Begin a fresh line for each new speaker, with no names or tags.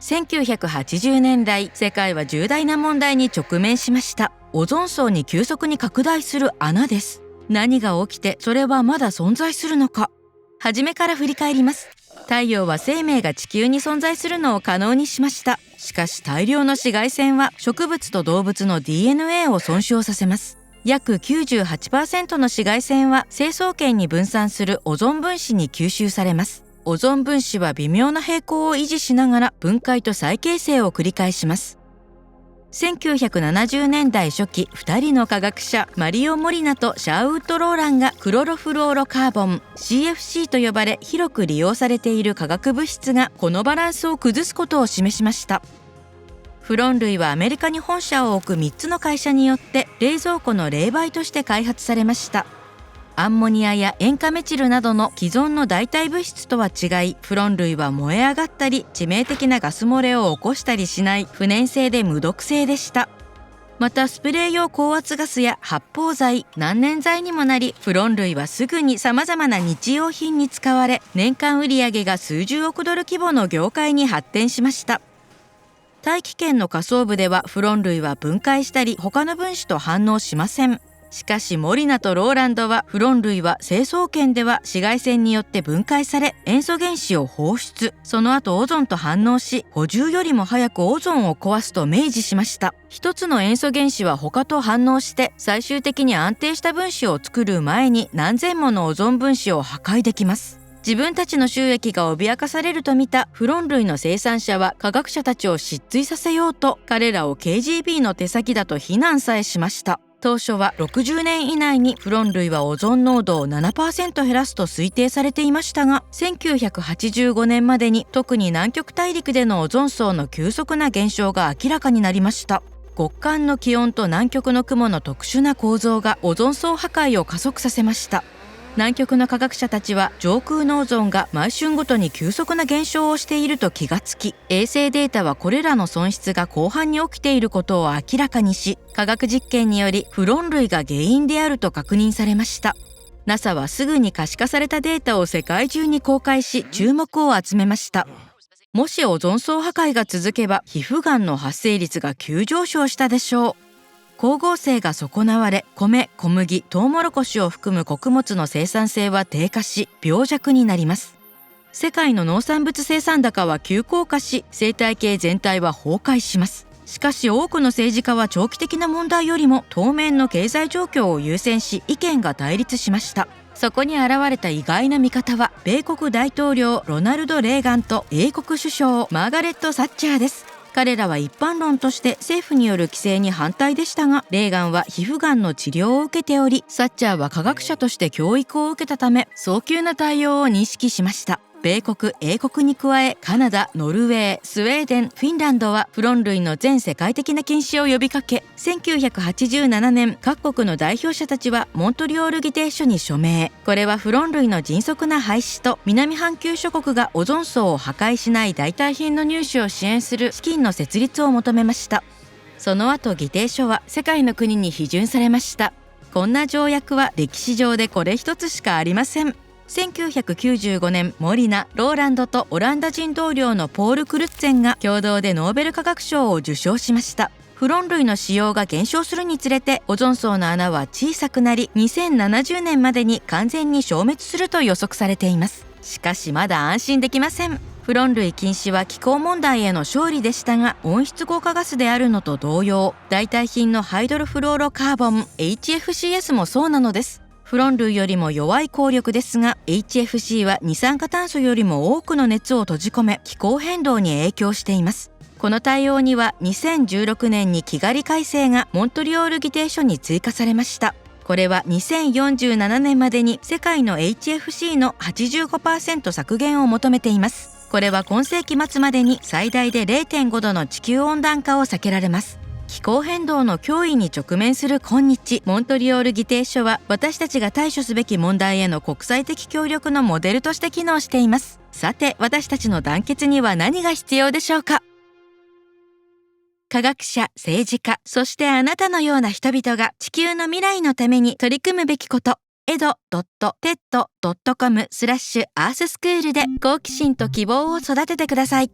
1980年代、世界は重大な問題に直面しました。オゾン層に急速に拡大する穴です。何が起きてそれはまだ存在するのか。初めから振り返ります。太陽は生命が地球に存在するのを可能にしました。しかし大量の紫外線は植物と動物の DNA を損傷させます。約 98% の紫外線は成層圏に分散するオゾン分子に吸収されます。オゾン分子は微妙な平衡を維持しながら分解と再形成を繰り返します。1970年代初期、2人の科学者マリオ・モリナとシャーウッド・ローランがクロロフローロカーボン CFC と呼ばれ広く利用されている化学物質がこのバランスを崩すことを示しました。フロン類はアメリカに本社を置く3つの会社によって冷蔵庫の冷媒として開発されました。アンモニアや塩化メチルなどの既存の代替物質とは違い、フロン類は燃え上がったり致命的なガス漏れを起こしたりしない不燃性で無毒性でした。またスプレー用高圧ガスや発泡剤、難燃剤にもなり、フロン類はすぐに様々な日用品に使われ、年間売上が数十億ドル規模の業界に発展しました。大気圏の下層部ではフロン類は分解したり他の分子と反応しません。しかしモリナとローランドはフロン類は成層圏では紫外線によって分解され塩素原子を放出、その後オゾンと反応し補充よりも早くオゾンを壊すと明示しました。一つの塩素原子は他と反応して最終的に安定した分子を作る前に何千ものオゾン分子を破壊できます。自分たちの収益が脅かされると見たフロン類の生産者は科学者たちを失墜させようと彼らを KGB の手先だと非難さえしました。当初は60年以内にフロン類はオゾン濃度を 7% 減らすと推定されていましたが、1985年までに特に南極大陸でのオゾン層の急速な減少が明らかになりました。極寒の気温と南極の雲の特殊な構造がオゾン層破壊を加速させました。南極の科学者たちは上空のオゾンが毎春ごとに急速な減少をしていると気がつき、衛星データはこれらの損失が広範に起きていることを明らかにし、科学実験によりフロン類が原因であると確認されました。NASA はすぐに可視化されたデータを世界中に公開し注目を集めました。もしオゾン層破壊が続けば皮膚がんの発生率が急上昇したでしょう。光合成が損なわれ、米、小麦、トウモロコシを含む穀物の生産性は低下し、病弱になります。世界の農産物生産高は急降下し、生態系全体は崩壊します。しかし多くの政治家は長期的な問題よりも当面の経済状況を優先し、意見が対立しました。そこに現れた意外な見方は、米国大統領ロナルド・レーガンと英国首相マーガレット・サッチャーです。彼らは一般論として政府による規制に反対でしたが、レーガンは皮膚がんの治療を受けており、サッチャーは科学者として教育を受けたため早急な対応を認識しました。米国、英国に加えカナダ、ノルウェー、スウェーデン、フィンランドはフロン類の全世界的な禁止を呼びかけ、1987年各国の代表者たちはモントリオール議定書に署名。これはフロン類の迅速な廃止と南半球諸国がオゾン層を破壊しない代替品の入手を支援する資金の設立を求めました。その後議定書は世界の国に批准されました。こんな条約は歴史上でこれ一つしかありません。1995年、モリナ、ローランドとオランダ人同僚のポール・クルッツェンが共同でノーベル化学賞を受賞しました。フロン類の使用が減少するにつれてオゾン層の穴は小さくなり、2070年までに完全に消滅すると予測されています。しかしまだ安心できません。フロン類禁止は気候問題への勝利でしたが、温室効果ガスであるのと同様、代替品のハイドロフローロカーボン HFCS もそうなのです。フロン類よりも弱い光力ですが、 HFC は二酸化炭素よりも多くの熱を閉じ込め気候変動に影響しています。この対応には2016年にキガリ改正がモントリオール議定書に追加されました。これは2047年までに世界の HFC の 85% 削減を求めています。これは今世紀末までに最大で 0.5 度の地球温暖化を避けられます。気候変動の脅威に直面する今日、モントリオール議定書は私たちが対処すべき問題への国際的協力のモデルとして機能しています。さて、私たちの団結には何が必要でしょうか。科学者、政治家、そしてあなたのような人々が地球の未来のために取り組むべきこと。edo.ted.com/earthschool で好奇心と希望を育ててください。